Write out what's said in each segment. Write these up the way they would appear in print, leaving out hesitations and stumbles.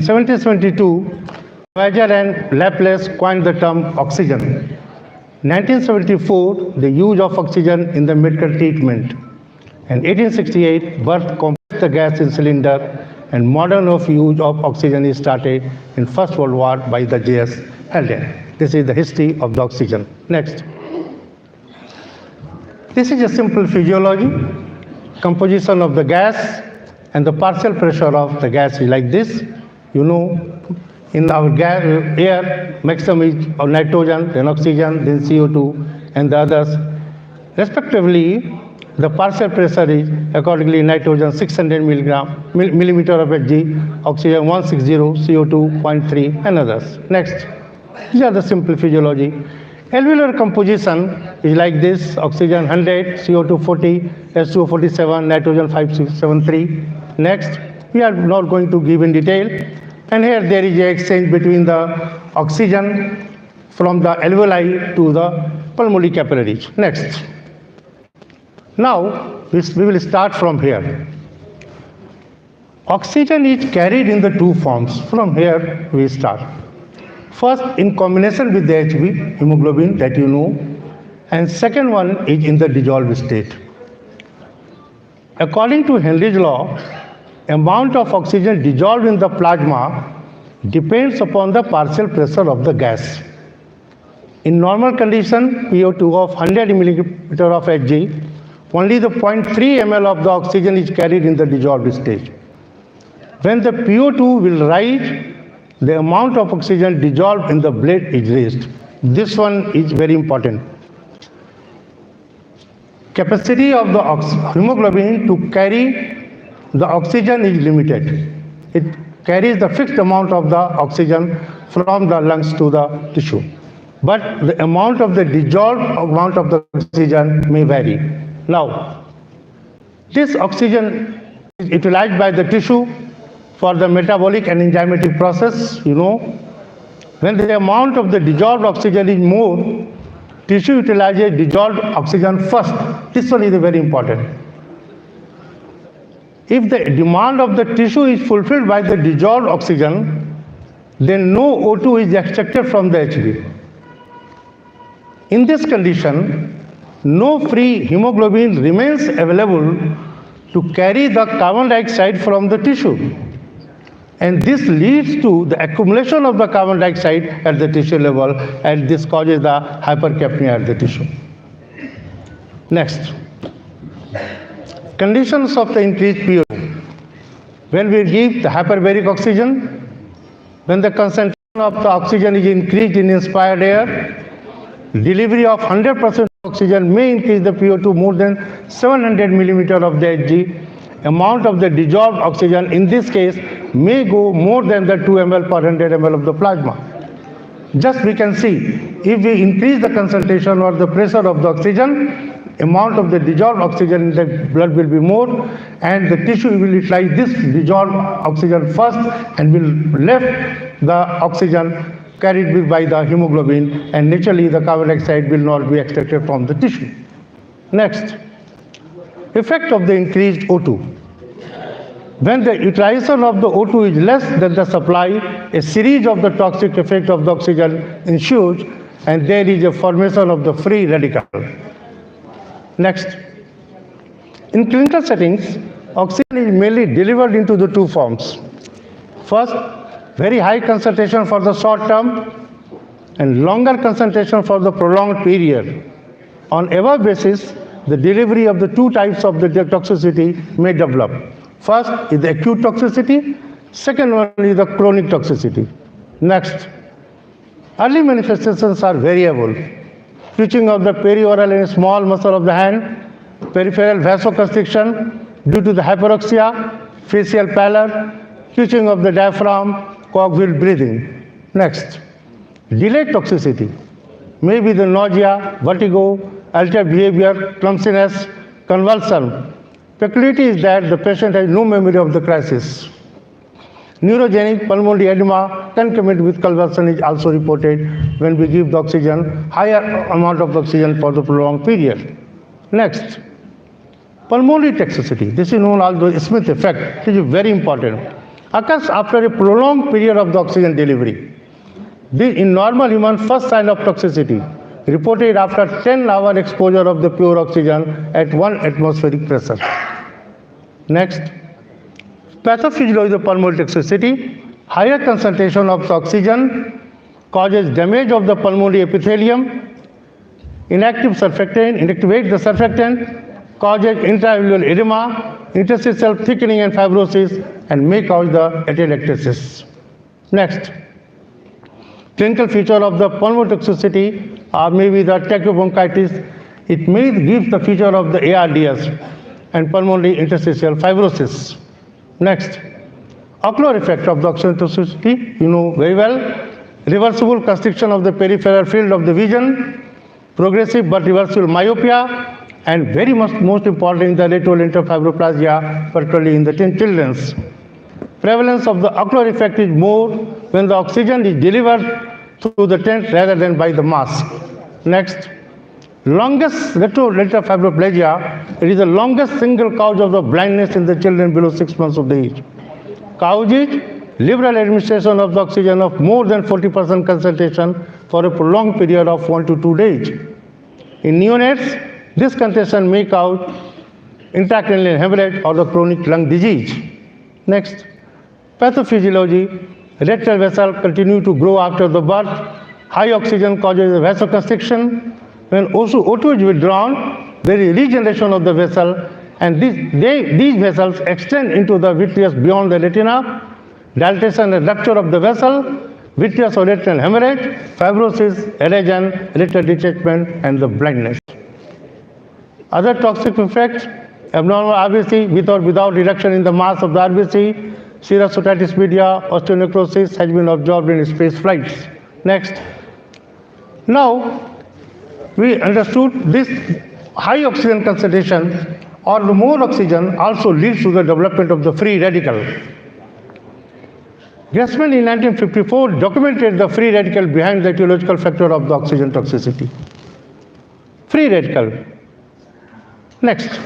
1772, Voyager and Laplace coined the term oxygen. 1974, the use of oxygen in the medical treatment. And 1868, birth compressed the gas in cylinder, and modern use of oxygen is started in First World War by the J.S. Halden. This is the history of the oxygen. Next. This is a simple physiology, composition of the gas, and the partial pressure of the gas is like this. You know, in our gas, air, maximum is nitrogen, then oxygen, then CO2, and the others. Respectively, the partial pressure is accordingly nitrogen 600 millimeter of Hg, oxygen 160, CO2 0.3, and others. Next. These are the simple physiology. Alveolar composition is like this: oxygen 100, CO2 40, H2O 47, nitrogen 5673. Next, we are not going to give in detail. And here there is an exchange between the oxygen from the alveoli to the pulmonary capillaries. Next. Now, we will start from here. Oxygen is carried in the two forms. From here, we start. First, in combination with the Hb, hemoglobin, that you know, and second one is in the dissolved state. According to Henry's law, amount of oxygen dissolved in the plasma depends upon the partial pressure of the gas. In normal condition, PO2 of 100 milliliter of Hg, only the 0.3 ml of the oxygen is carried in the dissolved state. When the PO2 will rise, the amount of oxygen dissolved in the blood is raised. This one is very important. Capacity of the hemoglobin to carry the oxygen is limited. It carries the fixed amount of the oxygen from the lungs to the tissue. But the amount of the dissolved amount of the oxygen may vary. Now, this oxygen is utilized by the tissue for the metabolic and enzymatic process, you know. When the amount of the dissolved oxygen is more, tissue utilizes dissolved oxygen first. This one is very important. If the demand of the tissue is fulfilled by the dissolved oxygen, then no O2 is extracted from the Hb. In this condition, no free hemoglobin remains available to carry the carbon dioxide from the tissue. And this leads to the accumulation of the carbon dioxide at the tissue level, and this causes the hypercapnia at the tissue. Next. Conditions of the increased PO2. When we give the hyperbaric oxygen, when the concentration of the oxygen is increased in inspired air, delivery of 100% oxygen may increase the PO2 more than 700 millimeter of the Hg. Amount of the dissolved oxygen in this case may go more than the 2 ml per 100 ml of the plasma. Just we can see, if we increase the concentration or the pressure of the oxygen, amount of the dissolved oxygen in the blood will be more, and the tissue will utilize this dissolved oxygen first and will left the oxygen carried by the hemoglobin, and naturally the carbon dioxide will not be extracted from the tissue. Next, effect of the increased O2. When the utilization of the O2 is less than the supply, a series of the toxic effect of the oxygen ensues, and there is a formation of the free radical. Next, in clinical settings, oxygen is mainly delivered into the two forms. First, very high concentration for the short term and longer concentration for the prolonged period. On above basis, the delivery of the two types of the toxicity may develop. First is the acute toxicity, second one is the chronic toxicity. Next, early manifestations are variable. Twitching of the perioral and small muscle of the hand, peripheral vasoconstriction due to the hyperoxia, facial pallor, twitching of the diaphragm, cogwheel breathing. Next, delayed toxicity may be the nausea, vertigo, altered behavior, clumsiness, convulsion. Peculiarity is that the patient has no memory of the crisis. Neurogenic pulmonary edema concomitant with convulsion is also reported when we give the oxygen, higher amount of oxygen for the prolonged period. Next, pulmonary toxicity. This is known as the Smith effect. This is very important. occurs after a prolonged period of the oxygen delivery. In normal human, first sign of toxicity reported after 10-hour exposure of the pure oxygen at 1 atmospheric pressure. Next, pathophysiology of pulmonary toxicity. Higher concentration of oxygen causes damage of the pulmonary epithelium. Inactive surfactant inactivate the surfactant, causes intraalveolar edema, interstitial thickening and fibrosis, and may cause the atelectasis. Next, clinical feature of the pulmonary toxicity are maybe the trachobronchitis. It may give the feature of the ARDS and pulmonary interstitial fibrosis. Next, ocular effect of the oxygen toxicity, you know very well. Reversible constriction of the peripheral field of the vision, progressive but reversible myopia, and very much most important the retrolental fibroplasia, particularly in the children. Prevalence of the ocular effect is more when the oxygen is delivered through the tent rather than by the mask. Next, longest retrolental fibroplasia, it is the longest single cause of the blindness in the children below 6 months of age. Cause is liberal administration of the oxygen of more than 40% concentration for a prolonged period of 1 to 2 days. In neonates, this concentration may cause intracranial hemorrhage or the chronic lung disease. Next, pathophysiology. Rectal vessel continue to grow after the birth. High oxygen causes vasoconstriction. When O2 is withdrawn, there is regeneration of the vessel, and these vessels extend into the vitreous beyond the retina. Dilatation and rupture of the vessel, vitreous or retinal hemorrhage, fibrosis, erosion, retinal detachment, and the blindness. Other toxic effects, abnormal RBC with or without reduction in the mass of the RBC, serous otitis media, osteonecrosis has been observed in space flights. Next. Now, we understood this high oxygen concentration or more oxygen also leads to the development of the free radical. Grassman in 1954 documented the free radical behind the etiological factor of the oxygen toxicity. Free radical. Next,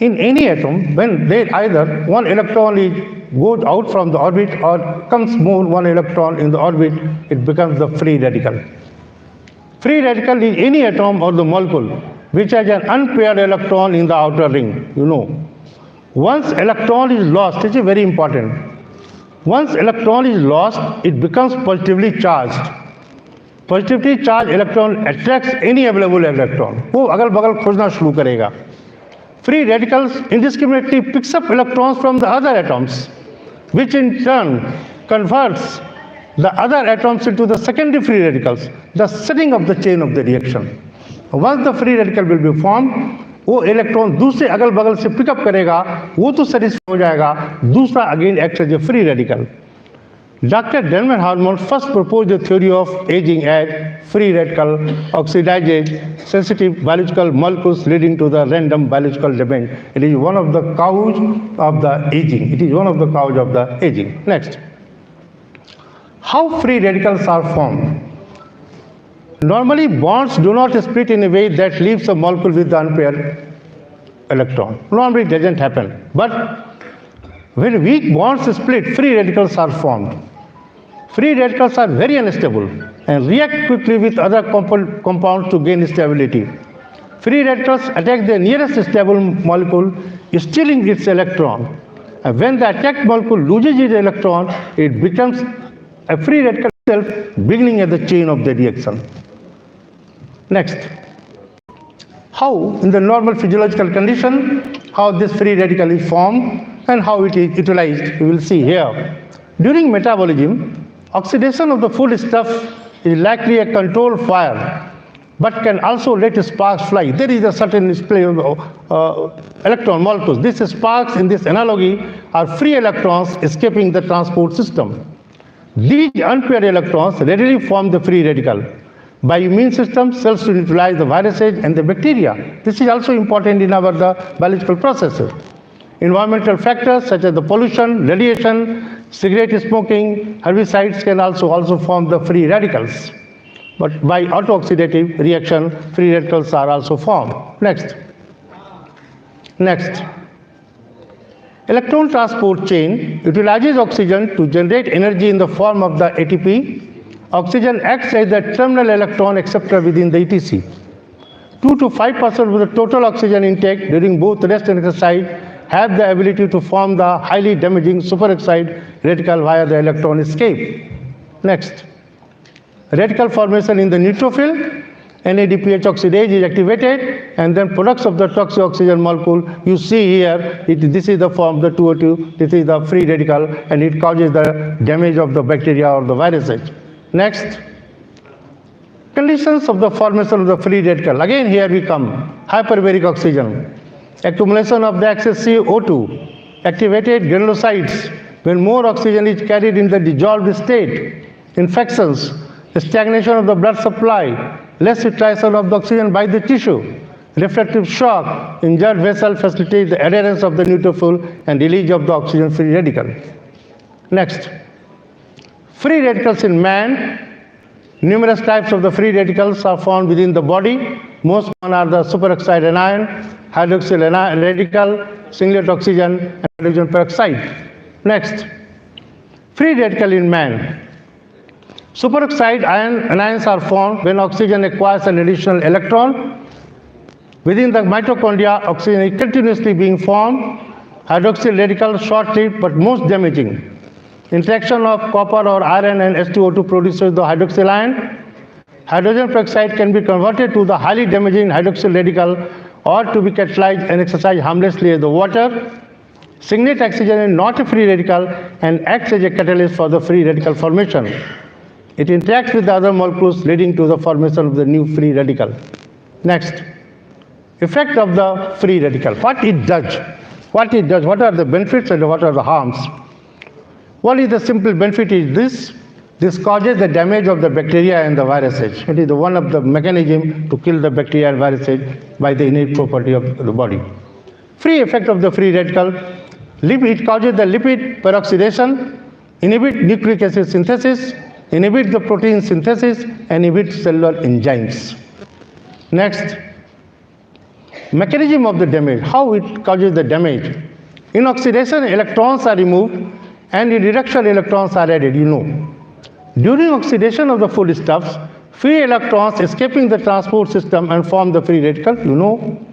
in any atom, when there either one electron goes out from the orbit or comes more one electron in the orbit, it becomes the free radical. Free radical is any atom or the molecule which has an unpaired electron in the outer ring, you know. Once electron is lost, this is very important. Once electron is lost, it becomes positively charged. Positively charged electron attracts any available electron. वो अगल-बगल खोजना शुरू करेगा. Free radicals indiscriminately picks up electrons from the other atoms, which in turn converts the other atoms into the secondary free radicals, the setting of the chain of the reaction. Once the free radical will be formed, वो electron दूसरे अगल बगल से pickup करेगा, वो तो satisfy हो जाएगा, दूसरा again act as a free radical. Dr. Denman Harmon first proposed the theory of aging as free radical oxidizes sensitive biological molecules leading to the random biological damage. It is one of the cause of the aging. It is one of the cause of the aging. Next, how free radicals are formed? Normally, bonds do not split in a way that leaves a molecule with the unpaired electron. Normally, it doesn't happen. But when weak bonds split, free radicals are formed. Free radicals are very unstable and react quickly with other compounds to gain stability. Free radicals attack the nearest stable molecule, stealing its electron. And when the attacked molecule loses its electron, it becomes a free radical itself, beginning at the chain of the reaction. Next, how in the normal physiological condition, how this free radical is formed and how it is utilized, we will see here. During metabolism, oxidation of the food stuff is likely a controlled fire, but can also let sparks fly. There is a certain display of electron molecules. These sparks in this analogy are free electrons escaping the transport system. These unpaired electrons readily form the free radical. By immune system, cells to neutralize the viruses and the bacteria. This is also important in our biological processes. Environmental factors such as the pollution, radiation, cigarette smoking, herbicides can also form the free radicals. But by autooxidative reaction, free radicals are also formed. Next. Electron transport chain utilizes oxygen to generate energy in the form of the ATP. Oxygen acts as the terminal electron acceptor within the ETC. 2 to 5% of the total oxygen intake during both rest and exercise have the ability to form the highly damaging superoxide radical via the electron escape. Next, radical formation in the neutrophil. NADPH oxidase is activated, and then products of the toxic oxygen molecule you see here. This is the form, the 2O2. This is the free radical, and it causes the damage of the bacteria or the viruses. Next, conditions of the formation of the free radical. Again, here we come. Hyperbaric oxygen, accumulation of the excess CO2, activated granulocytes when more oxygen is carried in the dissolved state, infections, stagnation of the blood supply, less utilization of the oxygen by the tissue, refractive shock, injured vessel facilitates the adherence of the neutrophil and release of the oxygen free radical. Next, free radicals in man. Numerous types of the free radicals are found within the body. Most common are the superoxide anion, hydroxyl radical, singlet oxygen, and hydrogen peroxide. Next, free radical in man. Superoxide anions are formed when oxygen acquires an additional electron. Within the mitochondria, oxygen is continuously being formed. Hydroxyl radical, short-lived but most damaging. Interaction of copper or iron and H2O2 produces the hydroxyl ion. Hydrogen peroxide can be converted to the highly damaging hydroxyl radical or to be catalyzed and exercised harmlessly as the water. Singlet oxygen is not a free radical and acts as a catalyst for the free radical formation. It interacts with the other molecules, leading to the formation of the new free radical. Next, effect of the free radical. What it does, what are the benefits and what are the harms? What is the simple benefit is this. This causes the damage of the bacteria and the viruses. It is one of the mechanisms to kill the bacteria and viruses by the innate property of the body. Free effect of the free radical. It causes the lipid peroxidation, inhibit nucleic acid synthesis, inhibit the protein synthesis, and inhibit cellular enzymes. Next, mechanism of the damage. How it causes the damage? In oxidation, electrons are removed, and in reduction, electrons are added, you know. During oxidation of the foodstuffs, free electrons escaping the transport system and form the free radical, you know.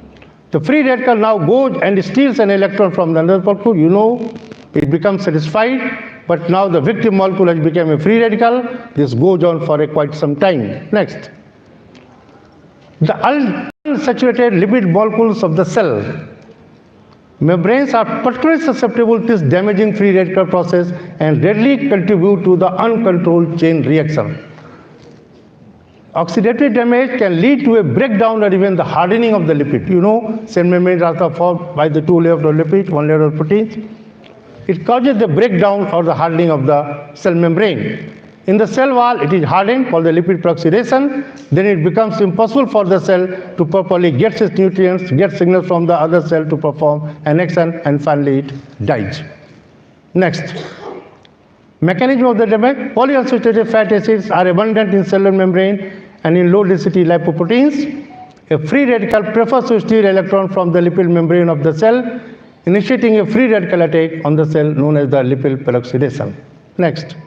The free radical now goes and steals an electron from the other molecule, you know. It becomes satisfied, but now the victim molecule has become a free radical. This goes on for quite some time. Next, the unsaturated lipid molecules of the cell. Membranes are particularly susceptible to this damaging free radical process and readily contribute to the uncontrolled chain reaction. Oxidative damage can lead to a breakdown or even the hardening of the lipid. You know, cell membranes are formed by the two layers of lipid, one layer of proteins. It causes the breakdown or the hardening of the cell membrane. In the cell wall, it is hardened, called the lipid peroxidation. Then it becomes impossible for the cell to properly get its nutrients, get signals from the other cell to perform an action, and finally it dies. Next, mechanism of the damage. Polyunsaturated fatty acids are abundant in cellular membrane and in low-density lipoproteins. A free radical prefers to steal electron from the lipid membrane of the cell, initiating a free radical attack on the cell known as the lipid peroxidation. Next,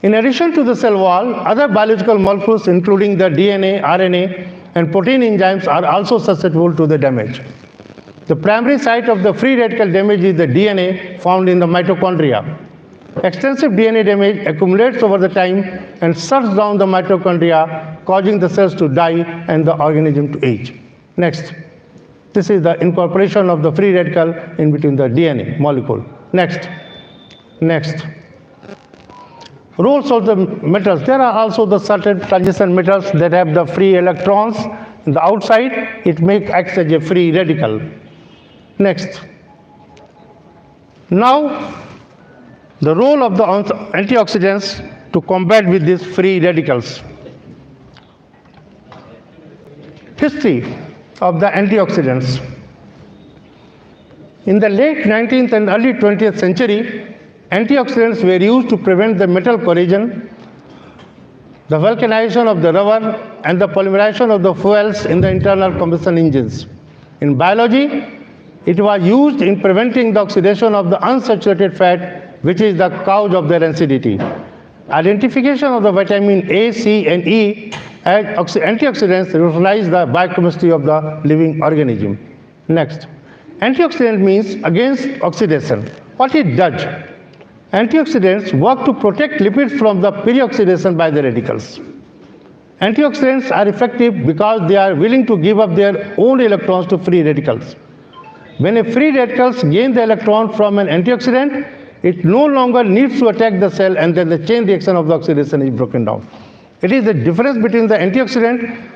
in addition to the cell wall, other biological molecules including the DNA, RNA, and protein enzymes are also susceptible to the damage. The primary site of the free radical damage is the DNA found in the mitochondria. Extensive DNA damage accumulates over the time and shuts down the mitochondria, causing the cells to die and the organism to age. Next, this is the incorporation of the free radical in between the DNA molecule. Next. Roles of the metals. There are also the certain transition metals that have the free electrons on the outside. It acts as a free radical. Next. Now, the role of the antioxidants to combat with these free radicals. History of the antioxidants. In the late 19th and early 20th century, antioxidants were used to prevent the metal corrosion, the vulcanization of the rubber, and the polymerization of the fuels in the internal combustion engines. In biology, It was used in preventing the oxidation of the unsaturated fat, which is the cause of their acidity. Identification of the vitamin A, C, and E as antioxidants revolutionize the biochemistry of the living organism. Next, antioxidant means against oxidation. What it does? Antioxidants work to protect lipids from the peroxidation by the radicals. Antioxidants are effective because they are willing to give up their own electrons to free radicals. When a free radicals gain the electron from an antioxidant, it no longer needs to attack the cell, and then the chain reaction of the oxidation is broken down. It is the difference between the antioxidant.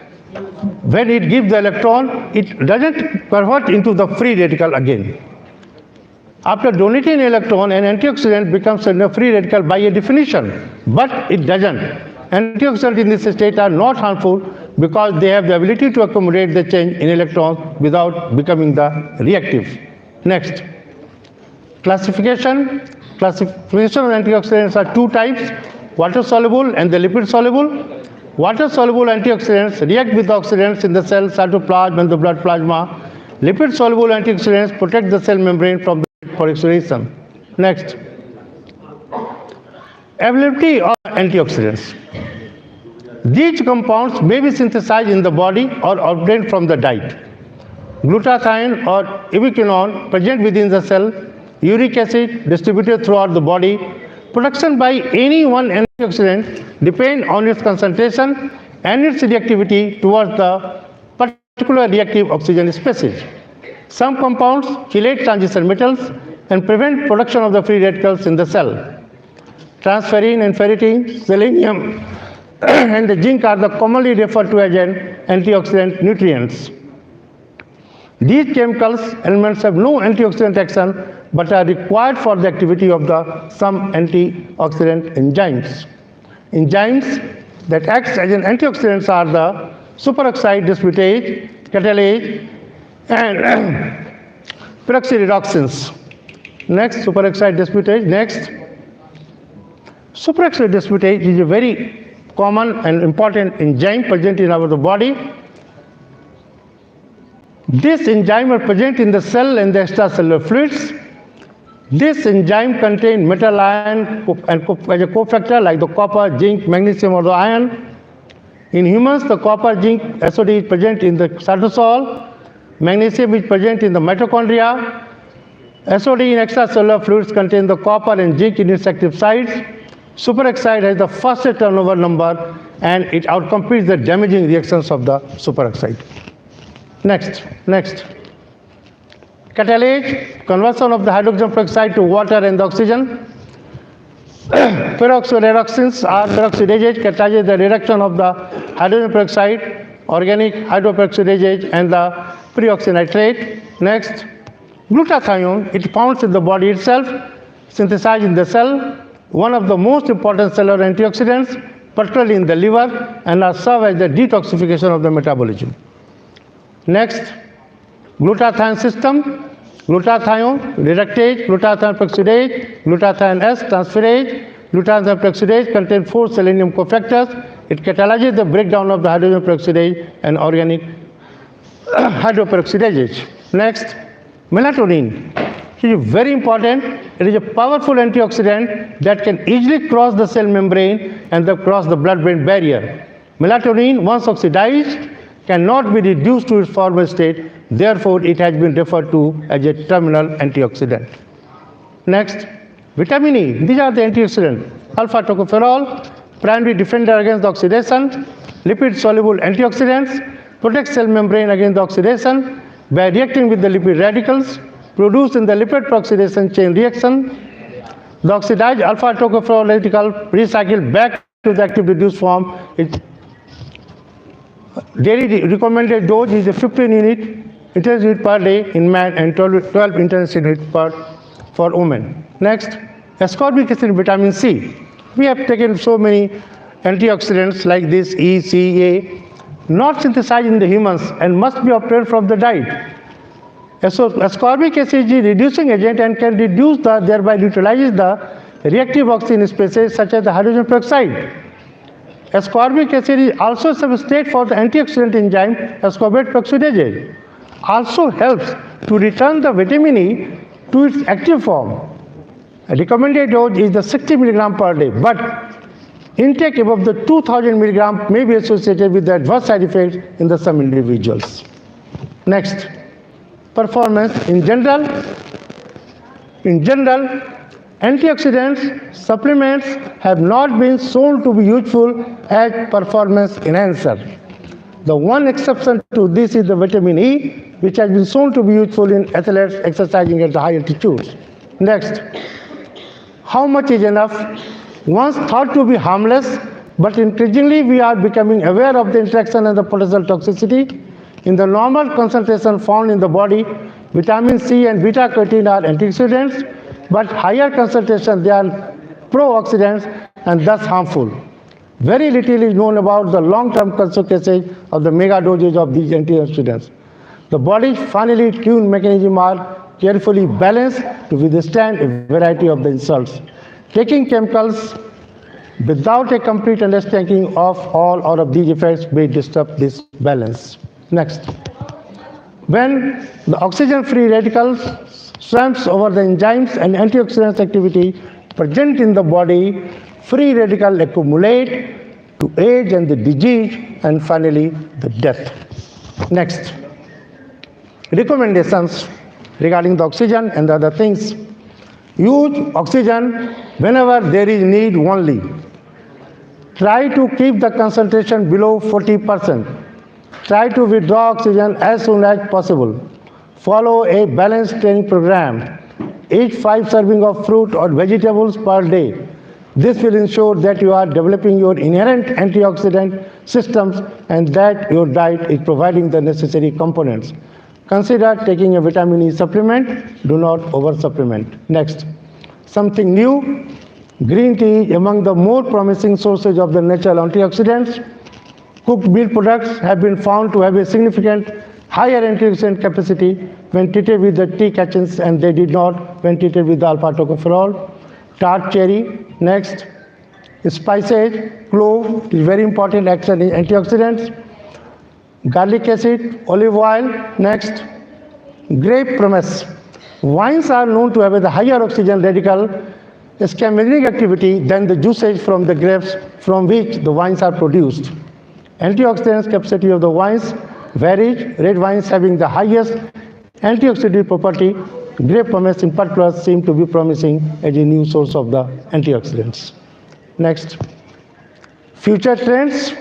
When it gives the electron, it doesn't convert into the free radical again. After donating an electron, an antioxidant becomes a free radical by a definition, but it doesn't. Antioxidants in this state are not harmful because they have the ability to accommodate the change in electrons without becoming the reactive. Next, classification. Classification of antioxidants are two types: water-soluble and the lipid-soluble. Water-soluble antioxidants react with the oxidants in the cell cytoplasm and the blood plasma. Lipid-soluble antioxidants protect the cell membrane from the peroxidation. Next, availability of antioxidants. These compounds may be synthesized in the body or obtained from the diet. Glutathione or ubiquinone present within the cell, uric acid distributed throughout the body. Production by any one antioxidant depends on its concentration and its reactivity towards the particular reactive oxygen species. Some compounds chelate transition metals and prevent production of the free radicals in the cell. Transferrin and ferritin, selenium, and the zinc are the commonly referred to as antioxidant nutrients. These chemicals elements have no antioxidant action but are required for the activity of some antioxidant enzymes. Enzymes that act as an antioxidants are the superoxide dismutase, catalase, and peroxyredoxins. Next, superoxide dismutase. Next, superoxide dismutase is a very common and important enzyme present in our body. This enzyme is present in the cell and the extracellular fluids. This enzyme contains metal ion and as a cofactor like the copper, zinc, magnesium, or the iron. In humans, the copper, zinc, SOD is present in the cytosol. Magnesium is present in the mitochondria. SOD in extracellular fluids contain the copper and zinc in its active sites. Superoxide has the fastest turnover number and it outcompetes the damaging reactions of the superoxide. Next. Catalase, conversion of the hydrogen peroxide to water and the oxygen. Peroxyredoxins are peroxidases catalyze the reduction of the hydrogen peroxide, organic hydroperoxidase, and the peroxynitrate. Next, glutathione, it found in the body itself, synthesized in the cell, one of the most important cellular antioxidants, particularly in the liver, and are served as the detoxification of the metabolism. Next, glutathione system, glutathione reductase, glutathione peroxidase, glutathione S transferase. Glutathione peroxidase contains 4 selenium cofactors. It catalyzes the breakdown of the hydrogen peroxidase and organic hydroperoxidase. Next, melatonin. It is very important. It is a powerful antioxidant that can easily cross the cell membrane and cross the blood-brain barrier. Melatonin, once oxidized, cannot be reduced to its former state. Therefore, it has been referred to as a terminal antioxidant. Next, vitamin E. These are the antioxidants. Alpha tocopherol, primary defender against the oxidation. Lipid-soluble antioxidants protect cell membrane against the oxidation by reacting with the lipid radicals produced in the lipid peroxidation chain reaction. The oxidized alpha tocopherol radical recycled back to the active reduced form. Its daily recommended dose is a 15 intensive unit per day in man and 12 intensive units for women. Next, ascorbic acid and vitamin C. We have taken so many antioxidants like this E, C, A, not synthesized in the humans and must be obtained from the diet. Ascorbic acid is a reducing agent and can reduce thereby neutralizes the reactive oxygen species such as the hydrogen peroxide. Ascorbic acid is also a substrate for the antioxidant enzyme ascorbate peroxidase. also helps to return the vitamin E to its active form. A recommended dose is the 60 milligram per day, but intake above the 2000 milligram may be associated with the adverse side effects in the some individuals. Next, performance in general. In general, antioxidants supplements have not been shown to be useful as performance enhancer. The one exception to this is the vitamin E, which has been shown to be useful in athletes exercising at the high altitudes. Next, how much is enough? Once thought to be harmless, but increasingly we are becoming aware of the interaction and the potential toxicity. In the normal concentration found in the body, vitamin C and beta carotene are antioxidants, but higher concentration they are pro-oxidants and thus harmful. Very little is known about the long-term consequences of the mega dosage of these antioxidants. The body's finely tuned mechanisms are carefully balanced to withstand a variety of the insults. Taking chemicals without a complete understanding of all or of these effects may disturb this balance. Next. When the oxygen-free radicals swamps over the enzymes and antioxidants activity present in the body, free radicals accumulate to age and the disease and finally the death. Next. Recommendations regarding the oxygen and the other things. Use oxygen whenever there is need only. Try to keep the concentration below 40%. Try to withdraw oxygen as soon as possible. Follow a balanced training program. Eat 5 servings of fruit or vegetables per day. This will ensure that you are developing your inherent antioxidant systems and that your diet is providing the necessary components. Consider taking a vitamin E supplement. Do not over-supplement. Next, something new. Green tea is among the more promising sources of the natural antioxidants. Cooked meat products have been found to have a significant higher antioxidant capacity when treated with the tea catechins, and they did not when treated with the alpha-tocopherol. Tart cherry. Next, spices. Clove is very important action in antioxidants. Garlic acid, olive oil. Next, grape pomace. Wines are known to have a higher oxygen radical scavenging activity than the juices from the grapes from which the wines are produced. Antioxidant capacity of the wines varies. Red wines having the highest antioxidant property. Grape pomace in particular seem to be promising as a new source of the antioxidants. Next, future trends.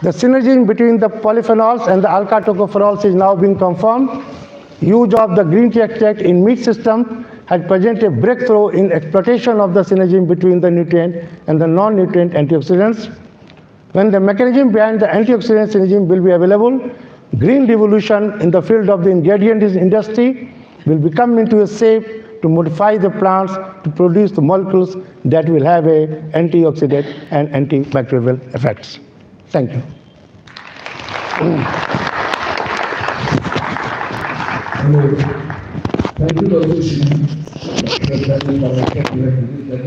The synergy between the polyphenols and the alpha-tocopherols is now being confirmed. Use of the green tea extract in meat system had presented a breakthrough in exploitation of the synergy between the nutrient and the non-nutrient antioxidants. When the mechanism behind the antioxidant synergy will be available, green revolution in the field of the ingredient industry will become into a shape to modify the plants to produce the molecules that will have a antioxidant and antibacterial effects. Thank you. Thank you, Dr. Shri.